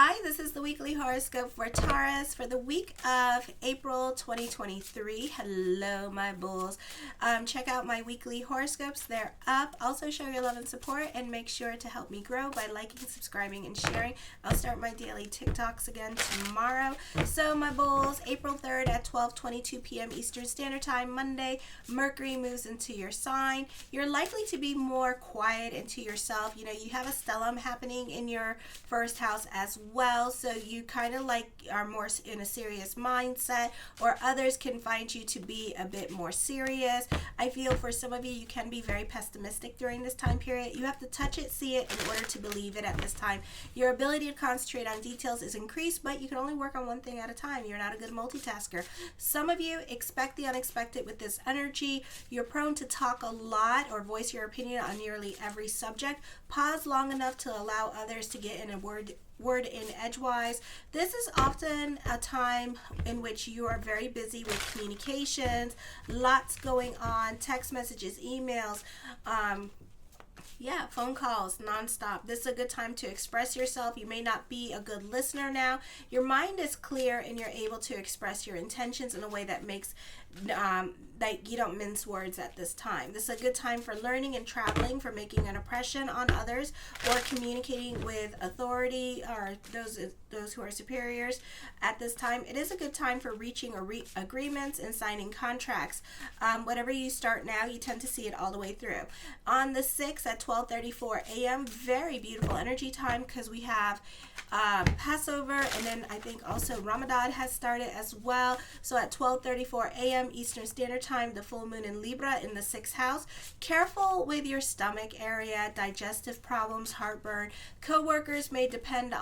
Hi, this is the weekly horoscope for Taurus for the week of April 2023. Hello, my bulls. Check out my weekly horoscopes. They're up. Also, show your love and support and make sure to help me grow by liking, subscribing, and sharing. I'll start my daily TikToks again tomorrow. So, my bulls, April 3rd at 12:22 p.m. Eastern Standard Time, Monday, Mercury moves into your sign. You're likely to be more quiet into yourself. You know, you have a stellium happening in your first house as well, so you kind of like are more in a serious mindset, or others can find you to be a bit more serious. I feel for some of you, you can be very pessimistic during this time period. You have to touch it, see it in order to believe it at this time. Your ability to concentrate on details is increased, but you can only work on one thing at a time. You're not a good multitasker. Some of you expect the unexpected with this energy. You're prone to talk a lot or voice your opinion on nearly every subject. Pause long enough to allow others to get in a word in edgewise. This is often a time in which you are very busy with communications, lots going on, text messages, emails, phone calls nonstop. This is a good time to express yourself. You may not be a good listener now. Your mind is clear and you're able to express your intentions in a way that makes that you don't mince words at this time. This is a good time for learning and traveling, for making an impression on others, or communicating with authority or those who are superiors at this time. It is a good time for reaching agreements and signing contracts. Whatever you start now, you tend to see it all the way through. On the 6th at 12:34 a.m., very beautiful energy time because we have Passover, and then I think also Ramadan has started as well. So at 12:34 a.m. Eastern Standard Time, the full moon in Libra in the 6th house. Careful with your stomach area, digestive problems, heartburn. Co-workers may depend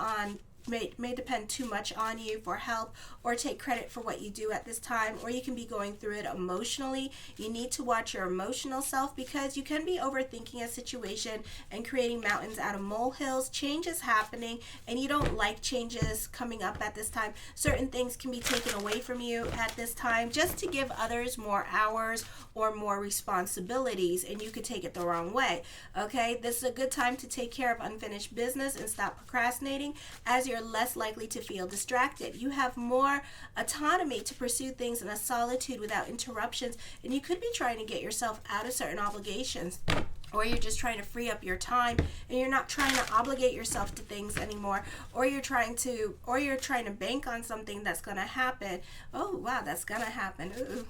too much on you for help or take credit for what you do at this time, or you can be going through it emotionally. You need to watch your emotional self because you can be overthinking a situation and creating mountains out of molehills. Change is happening and you don't like changes coming up at this time. Certain things can be taken away from you at this time just to give others more hours or more responsibilities, and you could take it the wrong way. Okay, this is a good time to take care of unfinished business and stop procrastinating, as you're less likely to feel distracted. You have more autonomy to pursue things in a solitude without interruptions, and you could be trying to get yourself out of certain obligations, or you're just trying to free up your time and you're not trying to obligate yourself to things anymore, or you're trying to bank on something that's going to happen. Oh wow, that's going to happen. Ooh.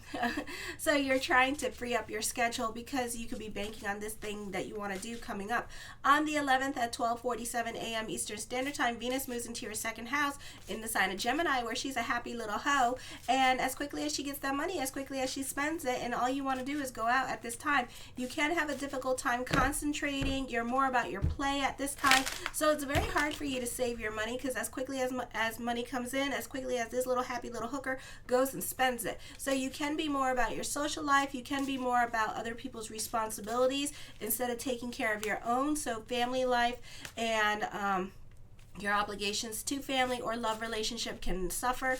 So you're trying to free up your schedule because you could be banking on this thing that you want to do coming up. On the 11th at 12:47 a.m. Eastern Standard Time, Venus moves into your 2nd house in the sign of Gemini, where she's a happy little hoe, and as quickly as she gets that money, as quickly as she spends it, and all you want to do is go out at this time. You can have a difficult time concentrating. You're more about your play at this time, so it's very hard for you to save your money because as quickly as money comes in, as quickly as this little happy little hooker goes and spends it. So you can be more about your social life. You can be more about other people's responsibilities instead of taking care of your own. So family life and your obligations to family or love relationship can suffer.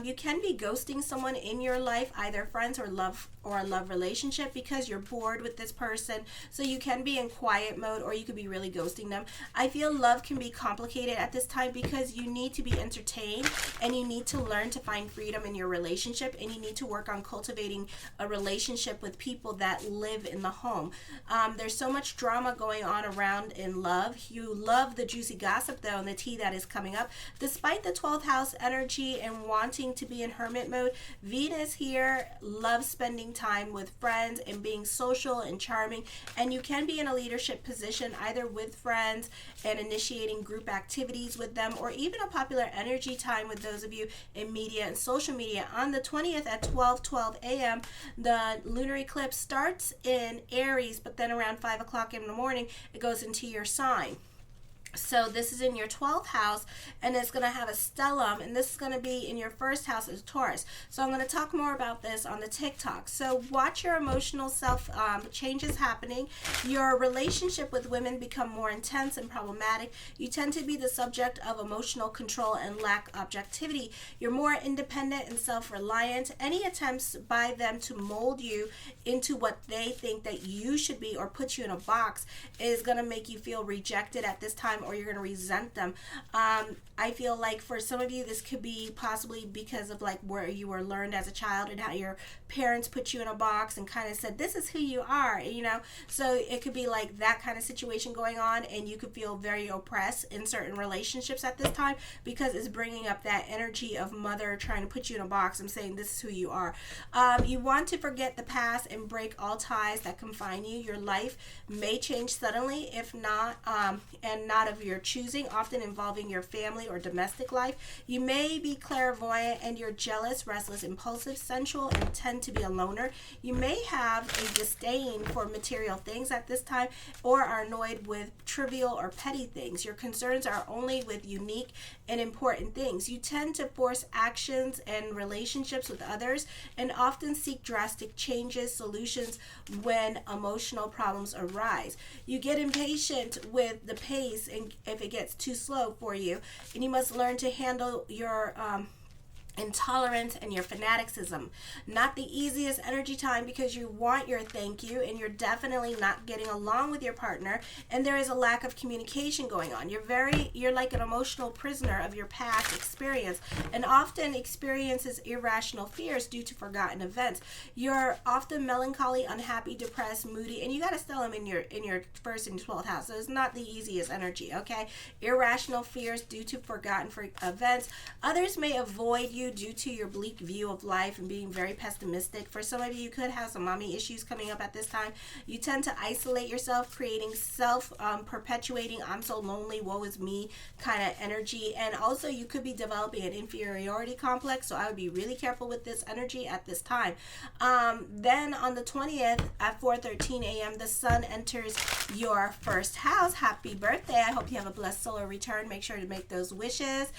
You can be ghosting someone in your life, either friends or a love relationship, because you're bored with this person. So you can be in quiet mode, or you could be really ghosting them. I feel love can be complicated at this time because you need to be entertained and you need to learn to find freedom in your relationship, and you need to work on cultivating a relationship with people that live in the home. There's so much drama going on around in love. You love the juicy gossip though, and the tea that is coming up. Despite the 12th house energy and wanting to be in hermit mode, Venus here loves spending time with friends and being social and charming, and you can be in a leadership position either with friends and initiating group activities with them, or even a popular energy time with those of you in media and social media. On the 20th at 12:12 a.m., the lunar eclipse starts in Aries, but then around 5 o'clock in the morning it goes into your sign. So this is in your 12th house, and it's going to have a stellium, and this is going to be in your 1st house as Taurus. So I'm going to talk more about this on the TikTok. So watch your emotional self. Changes happening. Your relationship with women become more intense and problematic. You tend to be the subject of emotional control and lack objectivity. You're more independent and self-reliant. Any attempts by them to mold you into what they think that you should be or put you in a box is going to make you feel rejected at this time, or you're going to resent them. I feel like for some of you, this could be possibly because of like where you were learned as a child and how your parents put you in a box and kind of said, this is who you are, you know? So it could be like that kind of situation going on, and you could feel very oppressed in certain relationships at this time because it's bringing up that energy of mother trying to put you in a box and saying, this is who you are. You want to forget the past and break all ties that confine you. Your life may change suddenly, if not, and not of your choosing, often involving your family or domestic life. You may be clairvoyant and you're jealous, restless, impulsive, sensual, and tend to be a loner. You may have a disdain for material things at this time, or are annoyed with trivial or petty things. Your concerns are only with unique and important things. You tend to force actions and relationships with others and often seek drastic changes, solutions when emotional problems arise. You get impatient with the pace and if it gets too slow for you, and you must learn to handle your intolerance and your fanaticism. Not the easiest energy time because you want your thank you and you're definitely not getting along with your partner, and there is a lack of communication going on. You're like an emotional prisoner of your past experience and often experiences irrational fears due to forgotten events. You're often melancholy, unhappy, depressed, moody, and you got to still them in your first and 12th house. So it's not the easiest energy, okay? Irrational fears due to forgotten events. Others may avoid you due to your bleak view of life and being very pessimistic. For some of you, you could have some mommy issues coming up at this time. You tend to isolate yourself, creating self-perpetuating I'm so lonely, woe is me kind of energy. And also you could be developing an inferiority complex, so I would be really careful with this energy at this time. Then on the 20th at 4:13 a.m. the sun enters your first house. Happy birthday. I hope you have a blessed solar return. Make sure to make those wishes.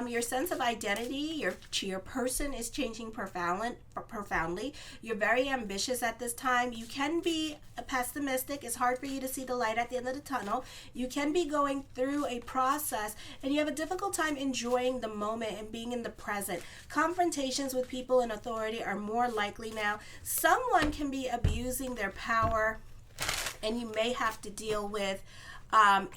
Your sense of identity, your person is changing profoundly. You're very ambitious at this time. You can be pessimistic. It's hard for you to see the light at the end of the tunnel. You can be going through a process and you have a difficult time enjoying the moment and being in the present. Confrontations with people in authority are more likely now. Someone can be abusing their power and you may have to deal with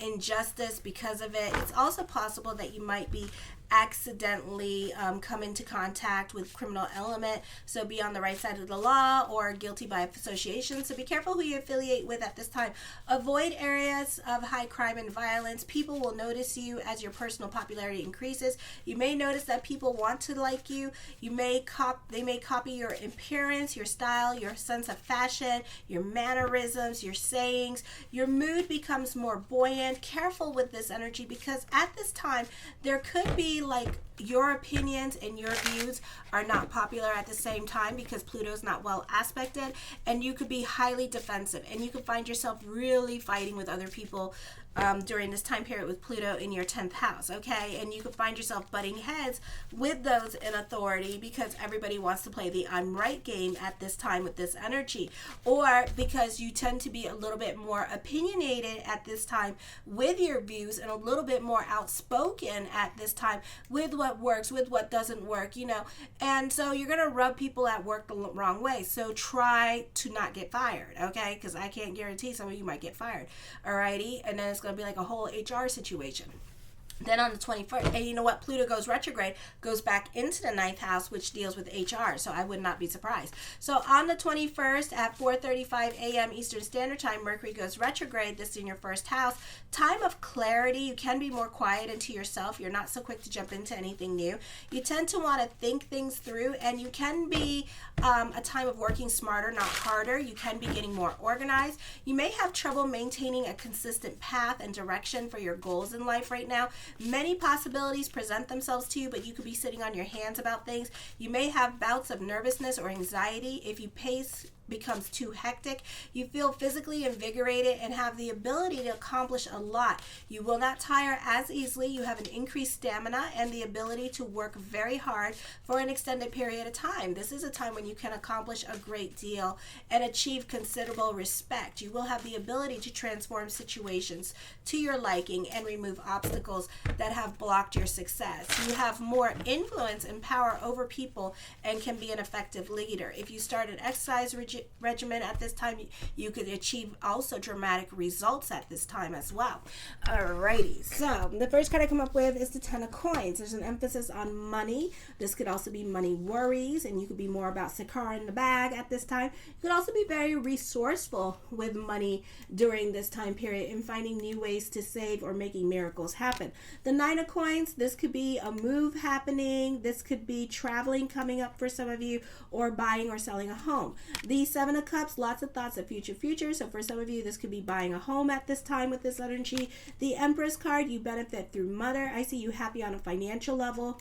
injustice because of it. It's also possible that you might be accidentally come into contact with criminal element, so be on the right side of the law, or guilty by association, so be careful who you affiliate with at this time. Avoid areas of high crime and violence. People will notice you as your personal popularity increases. You may notice that people want to like you. They may copy your appearance, your style, your sense of fashion, your mannerisms, your sayings. Your mood becomes more buoyant. Careful with this energy because at this time there could be like your opinions and your views are not popular at the same time because Pluto's not well aspected, and you could be highly defensive and you could find yourself really fighting with other people during this time period with Pluto in your 10th house, okay? And you could find yourself butting heads with those in authority because everybody wants to play the I'm right game at this time with this energy, or because you tend to be a little bit more opinionated at this time with your views and a little bit more outspoken at this time with what works, with what doesn't work, you know? And so you're going to rub people at work the wrong way. So try to not get fired, okay? Because I can't guarantee some of you might get fired, alrighty? And then it's going to be like a whole HR situation. Then on the 21st, and you know what, Pluto goes retrograde, goes back into the 9th house, which deals with HR, so I would not be surprised. So on the 21st at 4:35 a.m. Eastern Standard Time, Mercury goes retrograde. This is in your first house. Time of clarity. You can be more quiet and to yourself. You're not so quick to jump into anything new. You tend to want to think things through, and you can be a time of working smarter, not harder. You can be getting more organized. You may have trouble maintaining a consistent path and direction for your goals in life right now. Many possibilities present themselves to you, but you could be sitting on your hands about things. You may have bouts of nervousness or anxiety if you pace becomes too hectic. You feel physically invigorated and have the ability to accomplish a lot. You will not tire as easily. You have an increased stamina and the ability to work very hard for an extended period of time. This is a time when you can accomplish a great deal and achieve considerable respect. You will have the ability to transform situations to your liking and remove obstacles that have blocked your success. You have more influence and power over people and can be an effective leader. If you start an exercise regime, regimen at this time. You could achieve also dramatic results at this time as well. Alrighty, so the first card I come up with is the Ten of Coins. There's an emphasis on money. This could also be money worries, and you could be more about Sakara in the bag at this time. You could also be very resourceful with money during this time period and finding new ways to save or making miracles happen. The Nine of Coins, this could be a move happening. This could be traveling coming up for some of you, or buying or selling a home. The Seven of Cups, lots of thoughts of future. So for some of you, this could be buying a home at this time with this energy. The Empress card, you benefit through mother. I see you happy on a financial level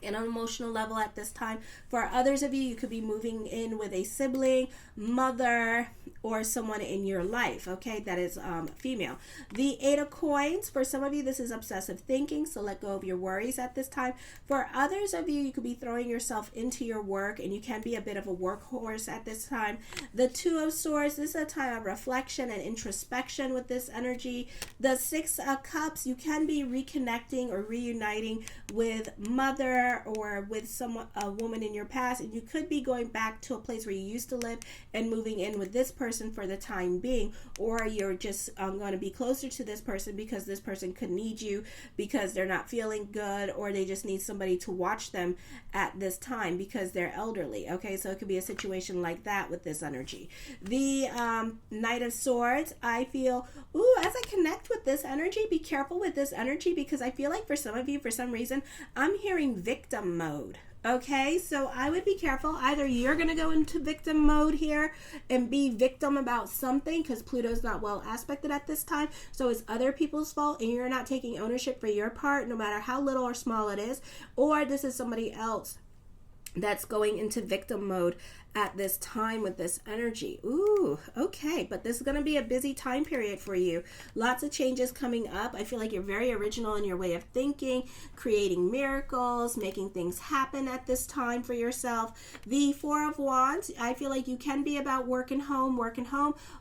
and an emotional level at this time. For others of you, you could be moving in with a sibling, mother, or someone in your life, okay, that is female. The Eight of Coins, for some of you, this is obsessive thinking, so let go of your worries at this time. For others of you, you could be throwing yourself into your work, and you can be a bit of a workhorse at this time. The Two of Swords, this is a time of reflection and introspection with this energy. The Six of Cups, you can be reconnecting or reuniting with mother or with someone, a woman in your past, and you could be going back to a place where you used to live and moving in with this person for the time being, or you're just going to be closer to this person because this person could need you because they're not feeling good, or they just need somebody to watch them at this time because they're elderly, okay? So it could be a situation like that with this energy. The Knight of Swords, I feel, as I connect with this energy, be careful with this energy, because I feel like for some of you, for some reason, I'm hearing victim mode. Okay, so I would be careful. Either you're going to go into victim mode here and be victim about something, because Pluto's not well aspected at this time, so it's other people's fault and you're not taking ownership for your part, no matter how little or small it is, or this is somebody else that's going into victim mode at this time with this energy. Okay, but this is going to be a busy time period for you. Lots of changes coming up. I feel like you're very original in your way of thinking, creating miracles, making things happen at this time for yourself. The Four of Wands, I feel like you can be about work and home,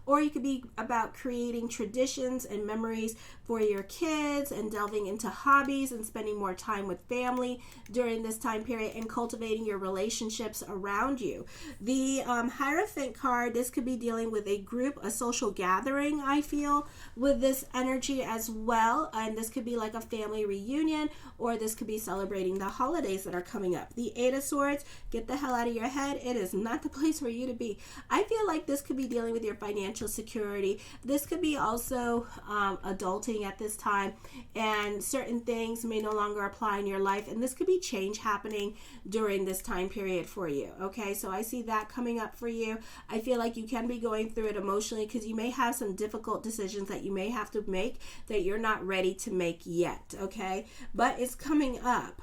or you could be about creating traditions and memories for your kids and delving into hobbies and spending more time with family during this time period and cultivating your relationships around you. The Hierophant card, this could be dealing with a group, a social gathering, I feel, with this energy as well. And this could be like a family reunion, or this could be celebrating the holidays that are coming up. The Eight of Swords, get the hell out of your head. It is not the place for you to be. I feel like this could be dealing with your financial security. This could be also adulting at this time, and certain things may no longer apply in your life. And this could be change happening during this time period for you. Okay, so I see that coming up for you. I feel like you can be going through it emotionally, because you may have some difficult decisions that you may have to make that you're not ready to make yet, okay? But it's coming up.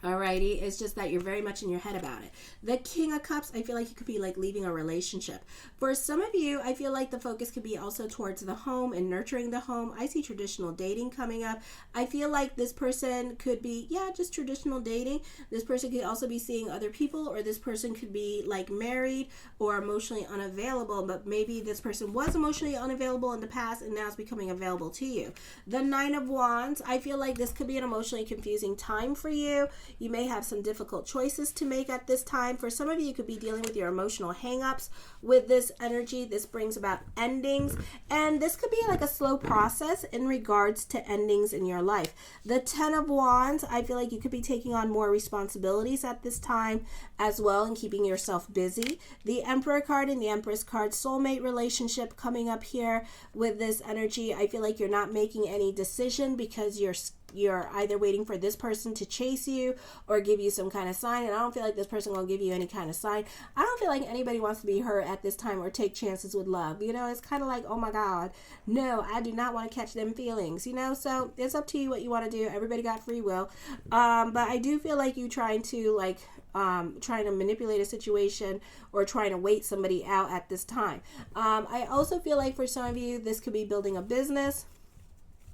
Alrighty, it's just that you're very much in your head about it. The King of Cups, I feel like you could be like leaving a relationship. For some of you, I feel like the focus could be also towards the home and nurturing the home. I see traditional dating coming up. I feel like this person could be, just traditional dating. This person could also be seeing other people, or this person could be like married or emotionally unavailable, but maybe this person was emotionally unavailable in the past and now is becoming available to you. The Nine of Wands, I feel like this could be an emotionally confusing time for you. You may have some difficult choices to make at this time. For some of you, you could be dealing with your emotional hang-ups with this energy. This brings about endings, and this could be like a slow process in regards to endings in your life. The Ten of Wands, I feel like you could be taking on more responsibilities at this time as well, and keeping yourself busy. The Emperor card and the Empress card, soulmate relationship coming up here with this energy. I feel like you're not making any decision because you're either waiting for this person to chase you or give you some kind of sign, and I don't feel like this person will give you any kind of sign. I don't feel like anybody wants to be hurt at this time or take chances with love. It's kind of like, oh my God, no, I do not want to catch them feelings, so it's up to you what you want to do. Everybody got free will. But I do feel like you trying to manipulate a situation or trying to wait somebody out at this time. I also feel like for some of you, this could be building a business.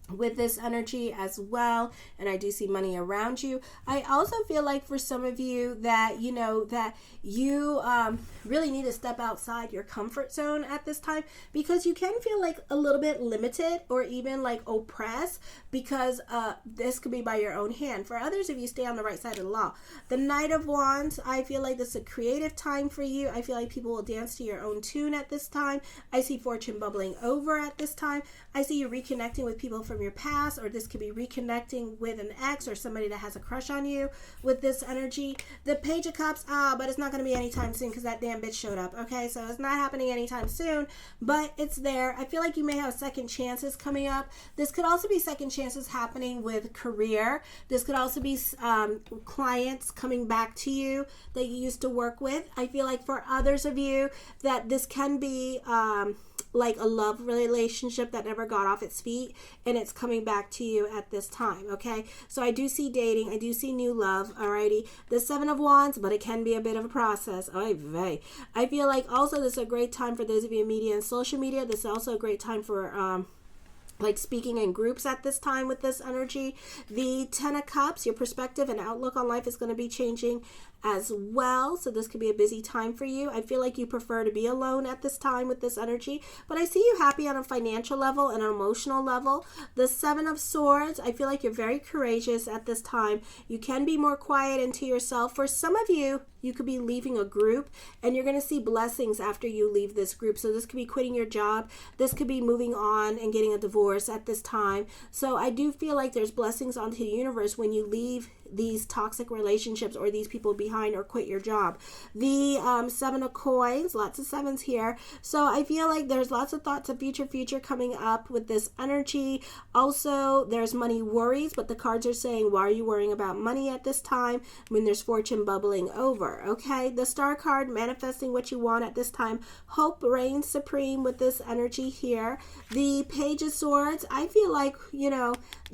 with this energy as well, and I do see money around you. I also feel like for some of you that you really need to step outside your comfort zone at this time, because you can feel like a little bit limited or even like oppressed, because this could be by your own hand. For others, if you stay on the right side of the law. The Knight of Wands, I feel like this is a creative time for you. I feel like people will dance to your own tune at this time. I see fortune bubbling over at this time. I see you reconnecting with people from your past, or this could be reconnecting with an ex or somebody that has a crush on you with this energy. The Page of Cups, but it's not going to be anytime soon because that damn bitch showed up. Okay, so it's not happening anytime soon, but it's there. I feel like you may have second chances coming up. This could also be second chances happening with career. This could also be clients coming back to you that you used to work with. I feel like for others of you that this can be like a love relationship that never got off its feet, and it's coming back to you at this time. Okay, so I do see dating, I do see new love. Alrighty, the Seven of Wands, but it can be a bit of a process. I feel like also this is a great time for those of you in media and social media. This is also a great time for like speaking in groups at this time with this energy. The Ten of Cups, your perspective and outlook on life is going to be changing as well, so this could be a busy time for you. I feel like you prefer to be alone at this time with this energy, but I see you happy on a financial level and an emotional level. The Seven of Swords, I feel like you're very courageous at this time. You can be more quiet into yourself. For some of you, you could be leaving a group and you're going to see blessings after you leave this group. So this could be quitting your job. This could be moving on and getting a divorce at this time. So I do feel like there's blessings onto the universe when you leave these toxic relationships or these people behind, or quit your job. The Seven of Coins, lots of sevens here. So I feel like there's lots of thoughts of future coming up with this energy. Also, there's money worries, but the cards are saying, why are you worrying about money at this time when there's fortune bubbling over? Okay, the Star card, manifesting what you want at this time. Hope reigns supreme with this energy here. The Page of Swords, I feel like,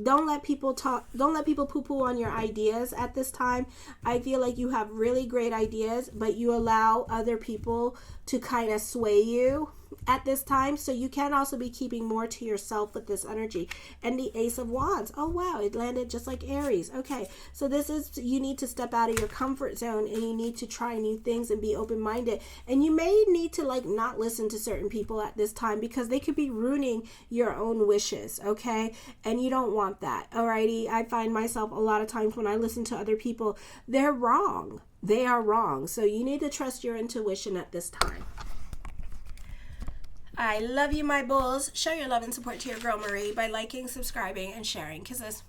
don't let people poo-poo on your ideas at this time. I feel like you have really great ideas, but you allow other people to kind of sway you at this time, so you can also be keeping more to yourself with this energy. And the Ace of Wands, oh wow, it landed just like Aries. Okay, so this is, you need to step out of your comfort zone and you need to try new things and be open-minded, and you may need to like not listen to certain people at this time because they could be ruining your own wishes. Okay, and you don't want that. Alrighty, I find myself a lot of times when I listen to other people, they're wrong. They are wrong. So you need to trust your intuition at this time. I love you, my bulls. Show your love and support to your girl Marie by liking, subscribing, and sharing. Kisses.